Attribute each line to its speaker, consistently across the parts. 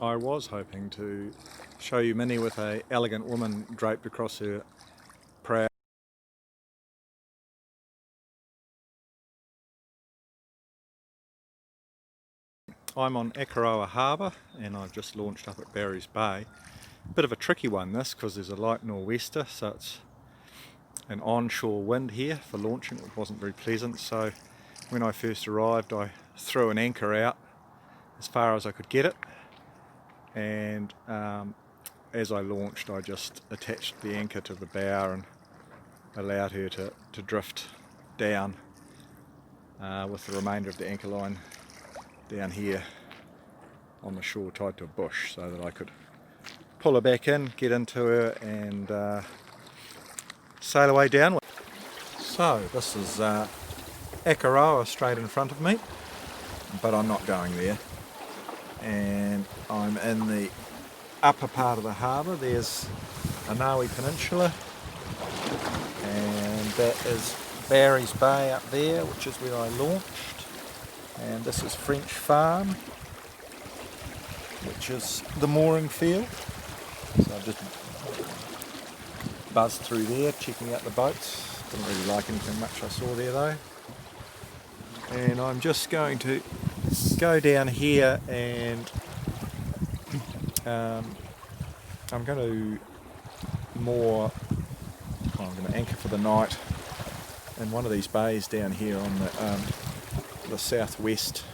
Speaker 1: I was hoping to show you Minnie with an elegant woman draped across her prow. I'm on Akaroa Harbour and I've just launched up at Barry's Bay. Bit of a tricky one this, because there's a light nor'wester, so it's an onshore wind here for launching. It wasn't very pleasant, so when I first arrived I threw an anchor out as far as I could get it, and as I launched I just attached the anchor to the bow and allowed her to drift down with the remainder of the anchor line down here on the shore tied to a bush, so that I could pull her back in, get into her and sail away downward. So this is Akaroa straight in front of me, but I'm not going there, and I'm in the upper part of the harbour. There's Peninsula, and that is Barry's Bay up there, which is where I launched, and this is French Farm, which is the mooring field. So I've just buzzed through there checking out the boats. Didn't really like anything much I saw there though. And I'm just going to go down here and I'm going to anchor for the night in one of these bays down here on the southwest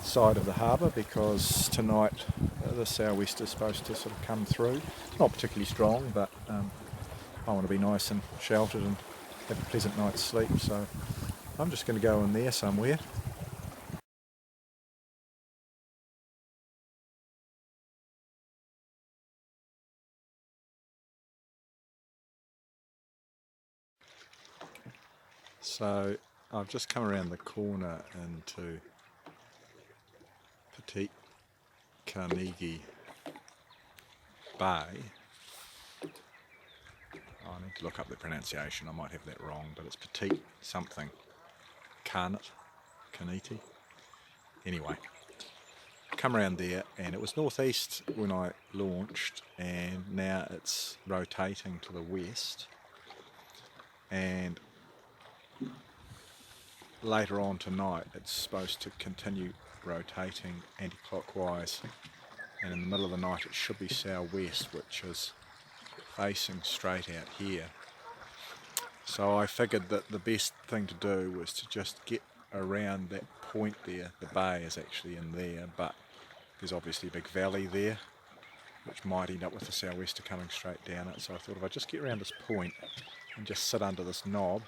Speaker 1: side of the harbour, because tonight the southwest is supposed to sort of come through. It's not particularly strong, but I want to be nice and sheltered and have a pleasant night's sleep, so I'm just going to go in there somewhere. So I've just come around the corner into Bay. I need to look up the pronunciation, I might have that wrong, but it's Petite something. Carneti. Anyway, come around there, and it was northeast when I launched, and now it's rotating to the west, and later on tonight it's supposed to continue rotating anti-clockwise, and in the middle of the night it should be southwest, which is facing straight out here. So I figured that the best thing to do was to just get around that point there. The bay is actually in there, but there's obviously a big valley there which might end up with the southwester coming straight down it. So I thought if I just get around this point and just sit under this knob,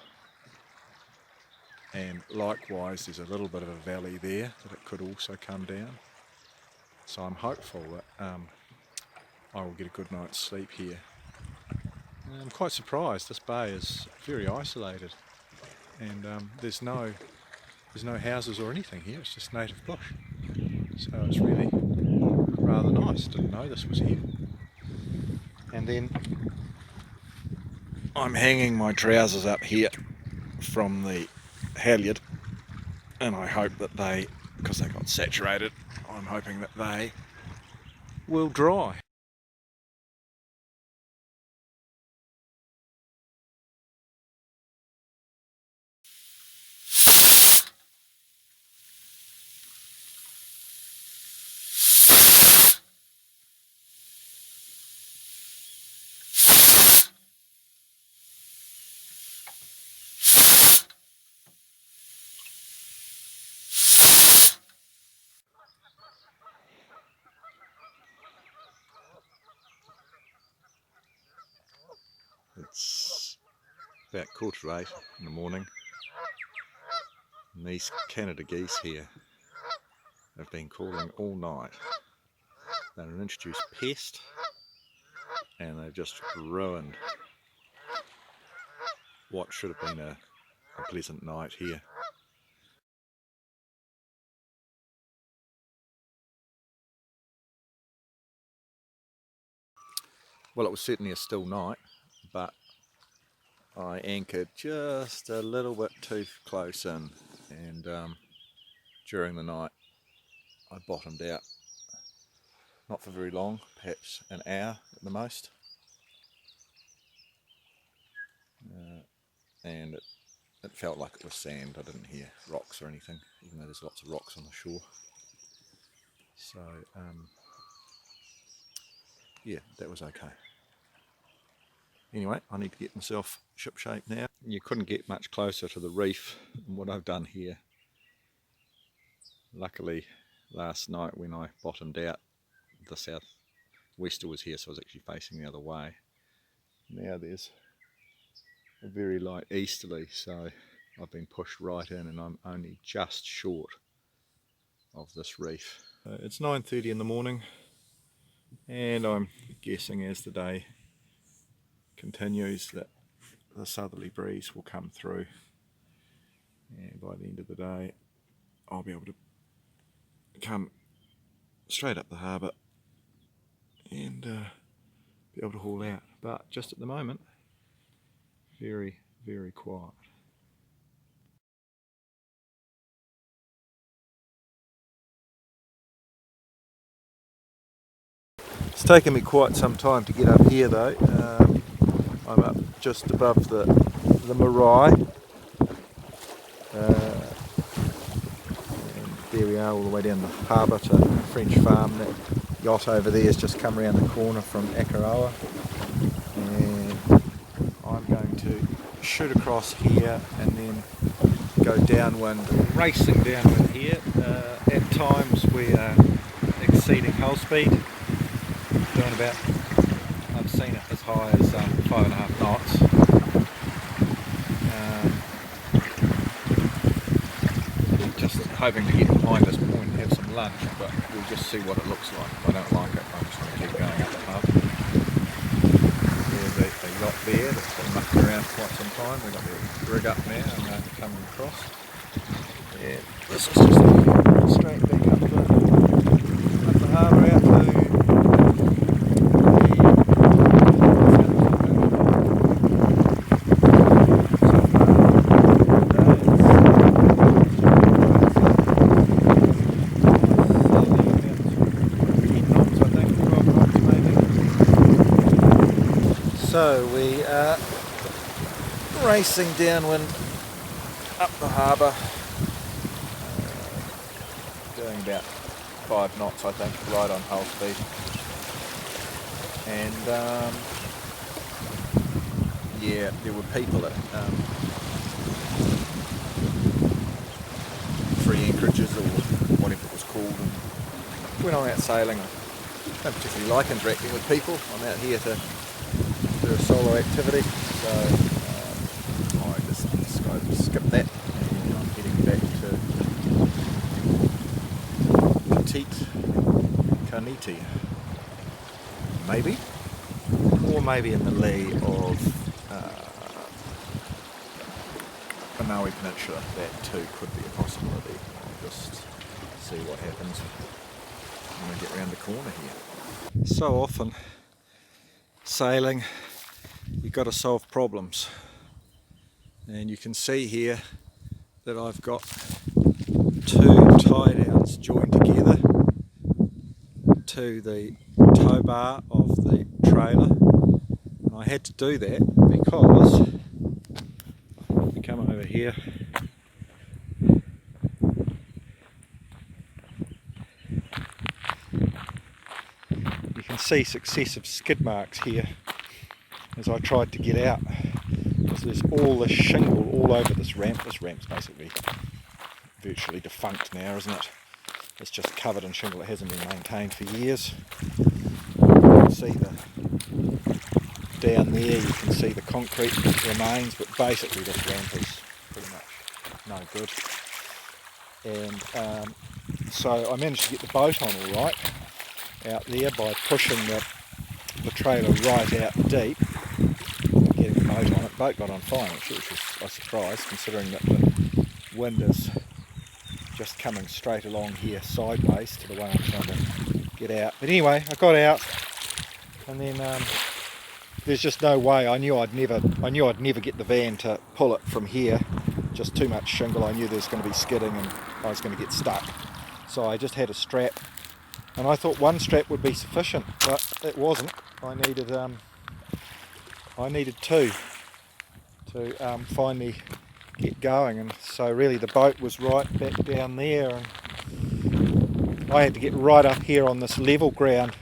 Speaker 1: and likewise there's a little bit of a valley there that it could also come down. So I'm hopeful that I will get a good night's sleep here. And I'm quite surprised. This bay is very isolated, and there's no houses or anything here. It's just native bush. So it's really rather nice. Didn't know this was here. And then I'm hanging my trousers up here from the halyard, and I hope that because they got saturated, I'm hoping that they will dry. It's about 7:45 in the morning, and these Canada geese here have been calling all night. They're an introduced pest, and they've just ruined what should have been a pleasant night here. Well, it was certainly a still night, but I anchored just a little bit too close in, and during the night I bottomed out not for very long, perhaps an hour at the most. And it felt like it was sand. I didn't hear rocks or anything, even though there's lots of rocks on the shore. So yeah, that was okay. Anyway, I need to get myself shipshape now. You couldn't get much closer to the reef than what I've done here. Luckily, last night when I bottomed out, the southwester was here, so I was actually facing the other way. Now there's a very light easterly, so I've been pushed right in and I'm only just short of this reef. It's 9:30 in the morning, and I'm guessing as the day continues that the southerly breeze will come through, and by the end of the day I'll be able to come straight up the harbour and be able to haul out. But just at the moment, very, very quiet. It's taken me quite some time to get up here though. I'm up just above the marae. And there we are, all the way down the harbour to French Farm. That yacht over there has just come around the corner from Akaroa. And I'm going to shoot across here and then go downwind, racing downwind here. At times we are exceeding hull speed, doing about, I've seen it as high as 5.5 knots. Just hoping to get behind this point and have some lunch, but we'll just see what it looks like. If I don't like it, I'm just going to keep going up the pub. There's a yacht there that's been mucking around for quite some time. We've got the rig up now and coming across. Yeah, this is just straight back up the harbour out to So we are racing downwind up the harbour, doing about 5 knots I think, right on hull speed. And yeah, there were people at 3 anchorages or whatever it was called, and when I'm out sailing I don't particularly like interacting with people. I'm out here to do a solo activity, so I just skip that and I'm heading back to Petite Carniti, maybe, or maybe in the lee of Benign Peninsula. That too could be a possibility. I'll just see what happens when we get round the corner here. So often sailing, you've got to solve problems, and you can see here that I've got 2 tie downs joined together to the tow bar of the trailer, and I had to do that because if we come over here, you can see successive skid marks here as I tried to get out, because there's all this shingle all over this ramp. This ramp's basically virtually defunct now, isn't it? It's just covered in shingle. It hasn't been maintained for years. You can see down there, you can see the concrete remains, but basically this ramp is pretty much no good. And so I managed to get the boat on all right out there by pushing the trailer right out deep, getting the boat on it. The boat got on fine actually, which was a surprise considering that the wind is just coming straight along here sideways to the way I'm trying to get out. But anyway, I got out, and then there's just no way. I knew I'd never get the van to pull it from here. Just too much shingle. I knew there was going to be skidding and I was going to get stuck. So I just had a strap and I thought one strap would be sufficient, but it wasn't. I needed two to finally get going, and so really the boat was right back down there, and I had to get right up here on this level ground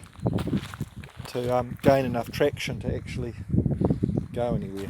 Speaker 1: to gain enough traction to actually go anywhere.